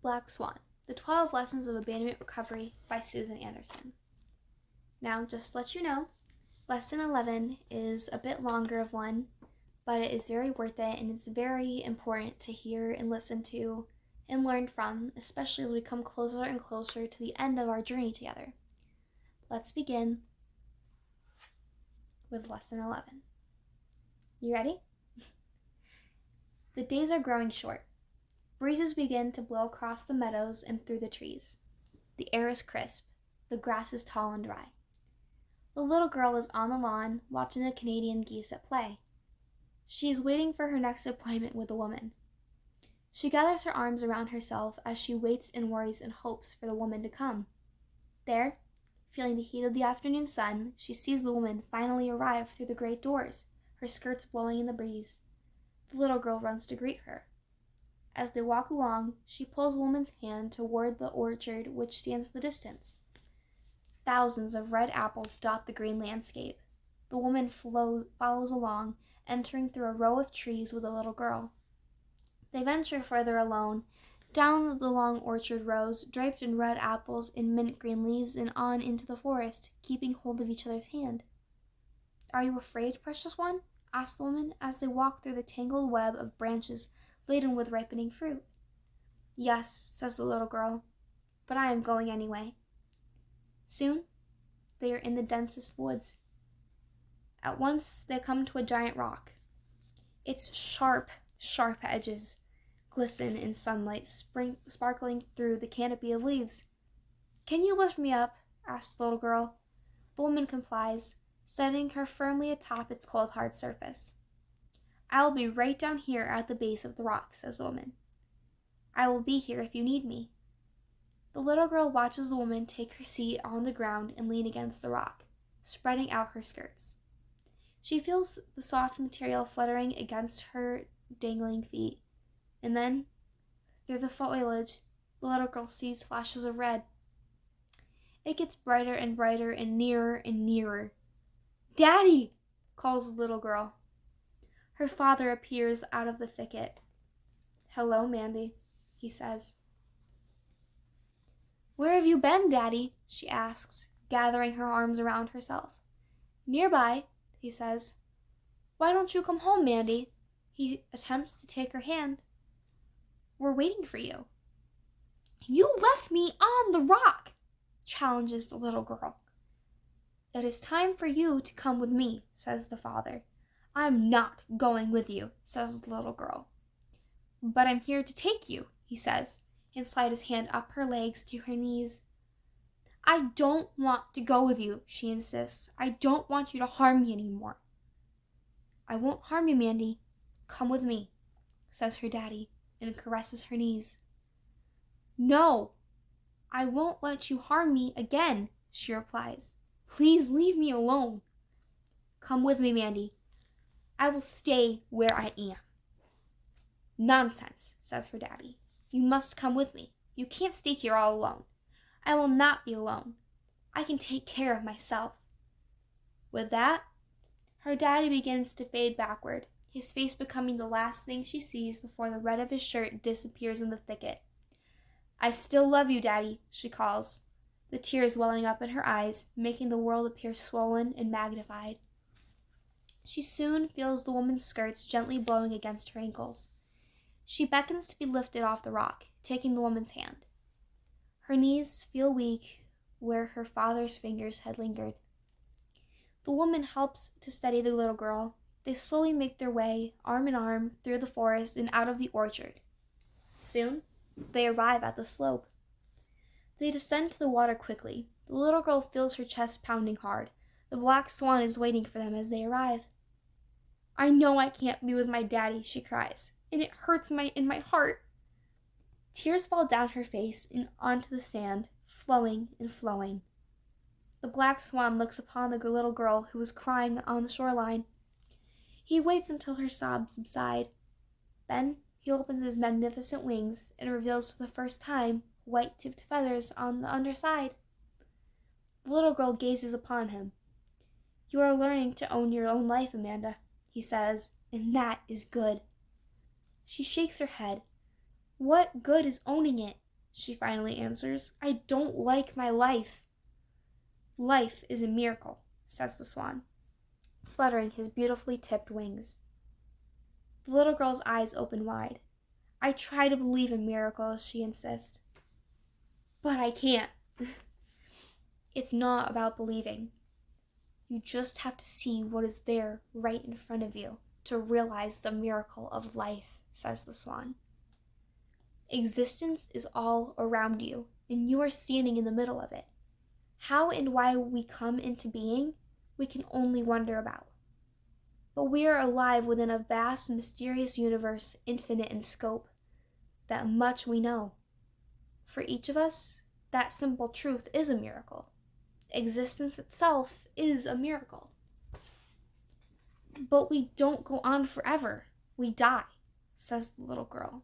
Black Swan, The 12 Lessons of Abandonment Recovery by Susan Anderson. Now, just to let you know, Lesson 11 is a bit longer of one, but it is very worth it, and it's very important to hear and listen to and learn from, especially as we come closer and closer to the end of our journey together. Let's begin with Lesson 11. You ready? The days are growing short. Breezes begin to blow across the meadows and through the trees. The air is crisp. The grass is tall and dry. The little girl is on the lawn watching the Canadian geese at play. She is waiting for her next appointment with a woman. She gathers her arms around herself as she waits and worries and hopes for the woman to come. There, feeling the heat of the afternoon sun, she sees the woman finally arrive through the great doors, her skirts blowing in the breeze. The little girl runs to greet her. As they walk along, she pulls the woman's hand toward the orchard which stands in the distance. Thousands of red apples dot the green landscape. The woman follows along, entering through a row of trees with the little girl. They venture further alone, down the long orchard rows, draped in red apples and mint green leaves, and on into the forest, keeping hold of each other's hand. "Are you afraid, precious one?" asked the woman as they walk through the tangled web of branches laden with ripening fruit. "Yes," says the little girl, "but I am going anyway." Soon, they are in the densest woods. At once, they come to a giant rock. Its sharp edges glisten in sunlight, sparkling through the canopy of leaves. "Can you lift me up?" asks the little girl. The woman complies, setting her firmly atop its cold, hard surface. "I will be right down here at the base of the rock," says the woman. "I will be here if you need me." The little girl watches the woman take her seat on the ground and lean against the rock, spreading out her skirts. She feels the soft material fluttering against her dangling feet, and then, through the foliage, the little girl sees flashes of red. It gets brighter and brighter and nearer and nearer. "Daddy!" calls the little girl. Her father appears out of the thicket. "Hello, Mandy," he says. "Where have you been, Daddy?" she asks, gathering her arms around herself. "Nearby," he says. "Why don't you come home, Mandy?" He attempts to take her hand. "We're waiting for you." "You left me on the rock," challenges the little girl. "It is time for you to come with me," says the father. "I'm not going with you," says the little girl. "But I'm here to take you," he says, and slide his hand up her legs to her knees. "I don't want to go with you," she insists. "I don't want you to harm me anymore." "I won't harm you, Mandy. Come with me," says her daddy, and caresses her knees. "No, I won't let you harm me again," she replies. "Please leave me alone." "Come with me, Mandy. I will stay where I am." "Nonsense," says her daddy. "You must come with me. You can't stay here all alone." "I will not be alone. I can take care of myself." With that, her daddy begins to fade backward, his face becoming the last thing she sees before the red of his shirt disappears in the thicket. "I still love you, Daddy," she calls, the tears welling up in her eyes, making the world appear swollen and magnified. She soon feels the woman's skirts gently blowing against her ankles. She beckons to be lifted off the rock, taking the woman's hand. Her knees feel weak where her father's fingers had lingered. The woman helps to steady the little girl. They slowly make their way, arm in arm, through the forest and out of the orchard. Soon, they arrive at the slope. They descend to the water quickly. The little girl feels her chest pounding hard. The black swan is waiting for them as they arrive. "I know I can't be with my daddy," she cries, "and it hurts in my heart." Tears fall down her face and onto the sand, flowing and flowing. The black swan looks upon the little girl who is crying on the shoreline. He waits until her sobs subside. Then he opens his magnificent wings and reveals for the first time white-tipped feathers on the underside. The little girl gazes upon him. "You are learning to own your own life, Amanda," he says, "and that is good." She shakes her head. What good is owning it? she finally answers. I don't like my life. Life is a miracle, says the swan, fluttering his beautifully tipped wings. The little girl's eyes open wide. I try to believe in miracles, she insists. But I can't. It's not about believing. You just have to see what is there right in front of you to realize the miracle of life, says the swan. Existence is all around you, and you are standing in the middle of it. How and why we come into being, we can only wonder about. But we are alive within a vast, mysterious universe, infinite in scope. That much we know. For each of us, that simple truth is a miracle. Existence itself is a miracle. But we don't go on forever. We die, says the little girl.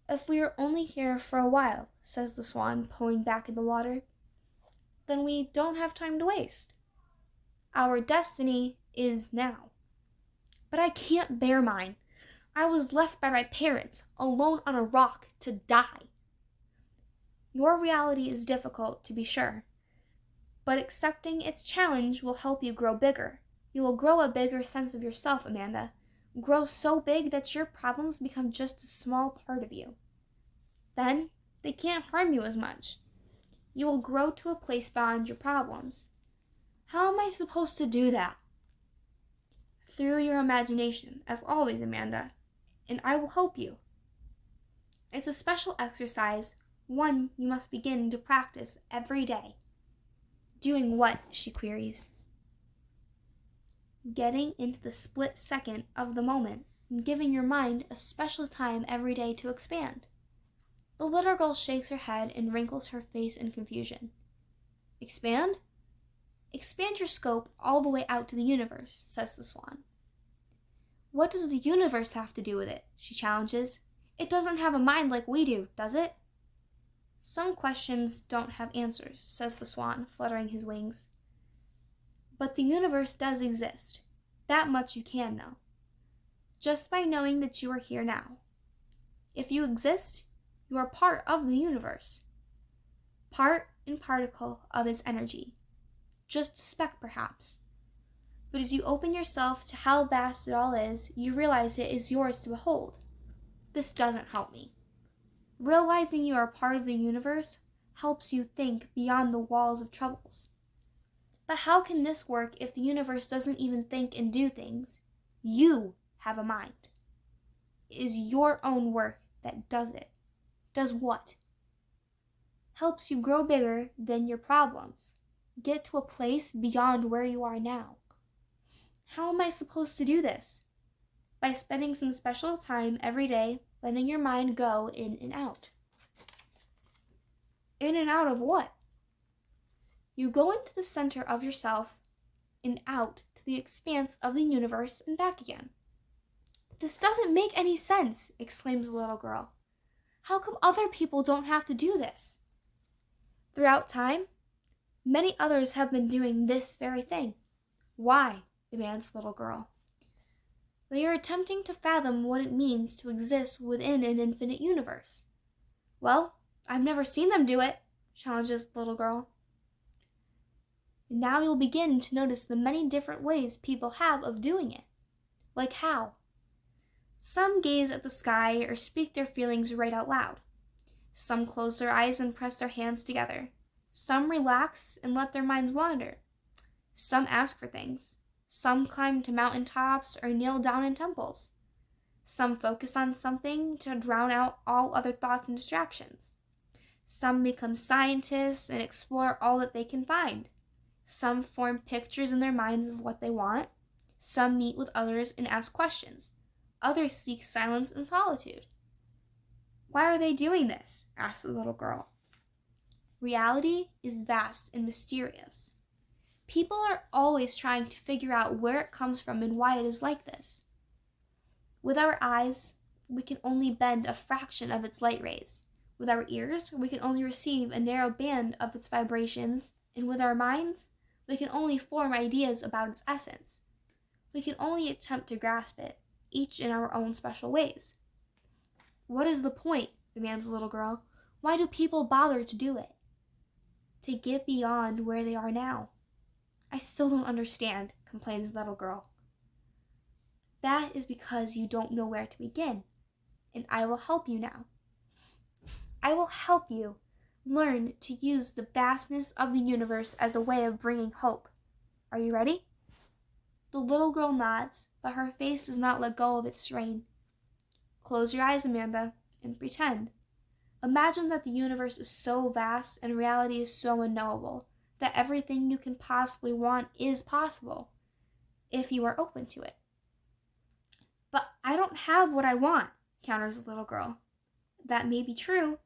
If we are only here for a while, says the swan, pulling back in the water, then we don't have time to waste. Our destiny is now. But I can't bear mine. I was left by my parents, alone on a rock, to die. Your reality is difficult, to be sure, but accepting its challenge will help you grow bigger. You will grow a bigger sense of yourself, Amanda. Grow so big that your problems become just a small part of you. Then, they can't harm you as much. You will grow to a place beyond your problems. How am I supposed to do that? Through your imagination, as always, Amanda, and I will help you. It's a special exercise, one you must begin to practice every day. Doing what? She queries. Getting into the split second of the moment and giving your mind a special time every day to expand. The little girl shakes her head and wrinkles her face in confusion. Expand? Expand your scope all the way out to the universe, says the swan. What does the universe have to do with it? She challenges. It doesn't have a mind like we do, does it? Some questions don't have answers, says the swan, fluttering his wings. But the universe does exist. That much you can know. Just by knowing that you are here now. If you exist, you are part of the universe. Part and particle of its energy. Just a speck, perhaps. But as you open yourself to how vast it all is, you realize it is yours to behold. This doesn't help me. Realizing you are part of the universe helps you think beyond the walls of troubles. But how can this work if the universe doesn't even think and do things? You have a mind. It is your own work that does it. Does what? Helps you grow bigger than your problems. Get to a place beyond where you are now. How am I supposed to do this? By spending some special time every day letting your mind go in and out. In and out of what? You go into the center of yourself and out to the expanse of the universe and back again. This doesn't make any sense, exclaims the little girl. How come other people don't have to do this? Throughout time, many others have been doing this very thing. Why? Demands the little girl. They are attempting to fathom what it means to exist within an infinite universe. Well, I've never seen them do it, challenges the little girl. And now you'll begin to notice the many different ways people have of doing it. Like how? Some gaze at the sky or speak their feelings right out loud. Some close their eyes and press their hands together. Some relax and let their minds wander. Some ask for things. Some climb to mountaintops or kneel down in temples. Some focus on something to drown out all other thoughts and distractions. Some become scientists and explore all that they can find. Some form pictures in their minds of what they want. Some meet with others and ask questions. Others seek silence and solitude. Why are they doing this? Asked the little girl. Reality is vast and mysterious. People are always trying to figure out where it comes from and why it is like this. With our eyes, we can only bend a fraction of its light rays. With our ears, we can only receive a narrow band of its vibrations, and with our minds, we can only form ideas about its essence. We can only attempt to grasp it, each in our own special ways. What is the point? Demands the little girl. Why do people bother to do it? To get beyond where they are now. I still don't understand, complains the little girl. That is because you don't know where to begin, and I will help you now. I will help you learn to use the vastness of the universe as a way of bringing hope. Are you ready? The little girl nods, but her face does not let go of its strain. Close your eyes, Amanda, and pretend. Imagine that the universe is so vast and reality is so unknowable that everything you can possibly want is possible if you are open to it. But I don't have what I want, counters the little girl. That may be true,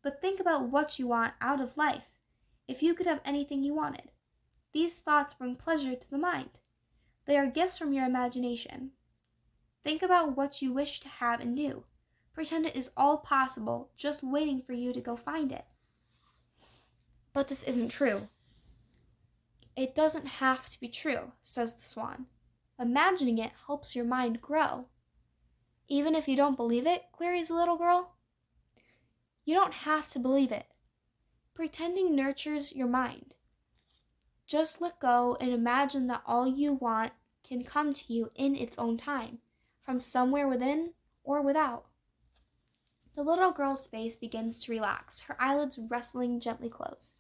but think about what you want out of life. If you could have anything you wanted, these thoughts bring pleasure to the mind. They are gifts from your imagination. Think about what you wish to have and do. Pretend it is all possible, just waiting for you to go find it. But this isn't true. It doesn't have to be true, says the swan. Imagining it helps your mind grow. Even if you don't believe it, queries the little girl. You don't have to believe it. Pretending nurtures your mind. Just let go and imagine that all you want can come to you in its own time, from somewhere within or without. The little girl's face begins to relax, her eyelids rustling gently close.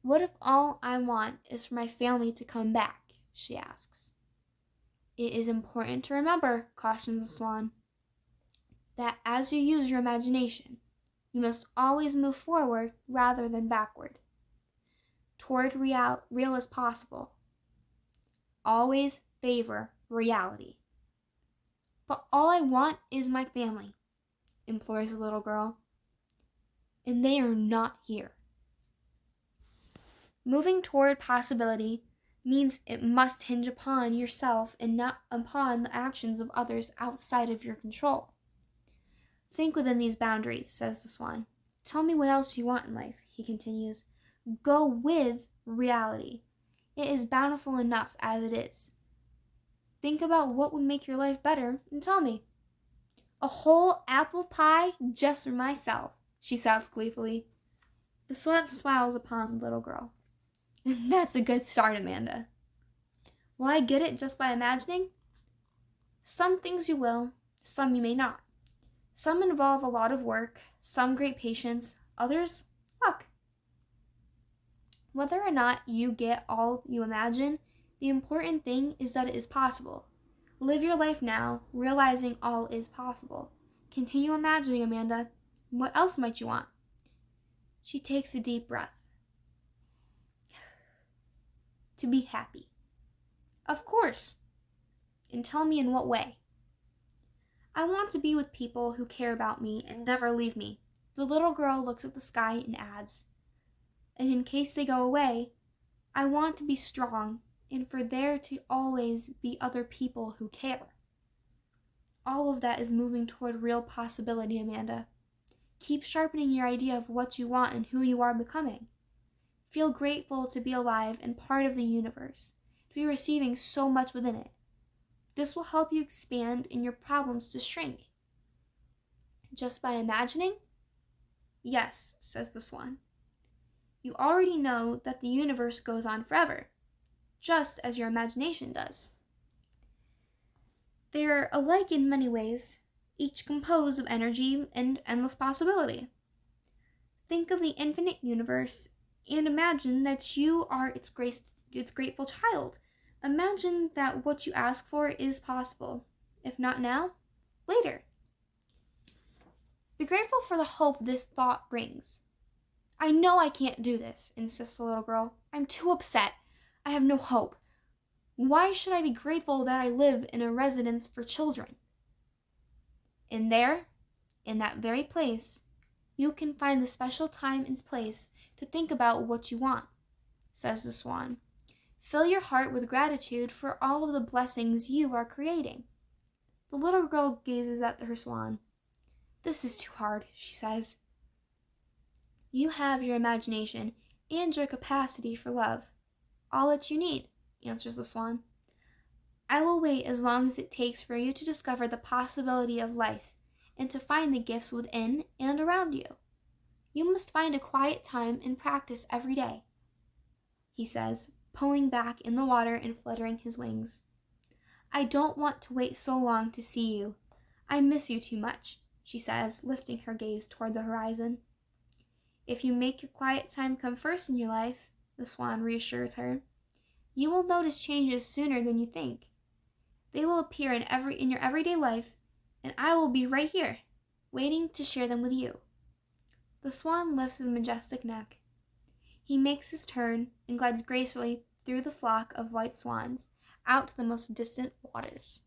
What if all I want is for my family to come back? She asks. It is important to remember, cautions the swan, that as you use your imagination, you must always move forward rather than backward, toward real as possible. Always favor reality. But all I want is my family, implores the little girl, and they are not here. Moving toward possibility means it must hinge upon yourself and not upon the actions of others outside of your control. Think within these boundaries, says the swan. Tell me what else you want in life, he continues. Go with reality. It is bountiful enough as it is. Think about what would make your life better and tell me. A whole apple pie just for myself, she shouts gleefully. The swan smiles upon the little girl. That's a good start, Amanda. Will I get it just by imagining? Some things you will, some you may not. Some involve a lot of work, some great patience, others, luck. Whether or not you get all you imagine, the important thing is that it is possible. Live your life now, realizing all is possible. Continue imagining, Amanda. What else might you want? She takes a deep breath. To be happy. Of course. And tell me in what way. I want to be with people who care about me and never leave me. The little girl looks at the sky and adds, and in case they go away, I want to be strong and for there to always be other people who care. All of that is moving toward real possibility, Amanda. Keep sharpening your idea of what you want and who you are becoming. Feel grateful to be alive and part of the universe, to be receiving so much within it. This will help you expand and your problems to shrink. Just by imagining? Yes, says the swan. You already know that the universe goes on forever, just as your imagination does. They are alike in many ways, each composed of energy and endless possibility. Think of the infinite universe and imagine that you are its grateful child. Imagine that what you ask for is possible. If not now, later. Be grateful for the hope this thought brings. I know I can't do this, insists the little girl. I'm too upset. I have no hope. Why should I be grateful that I live in a residence for children? In there, in that very place, you can find the special time and place to think about what you want, says the swan. Fill your heart with gratitude for all of the blessings you are creating. The little girl gazes at her swan. This is too hard, she says. You have your imagination and your capacity for love. All that you need, answers the swan. I will wait as long as it takes for you to discover the possibility of life and to find the gifts within and around you. You must find a quiet time and practice every day, he says, pulling back in the water and fluttering his wings. I don't want to wait so long to see you. I miss you too much, she says, lifting her gaze toward the horizon. If you make your quiet time come first in your life, the swan reassures her, you will notice changes sooner than you think. They will appear in your everyday life, and I will be right here, waiting to share them with you. The swan lifts his majestic neck. He makes his turn and glides gracefully through the flock of white swans, out to the most distant waters.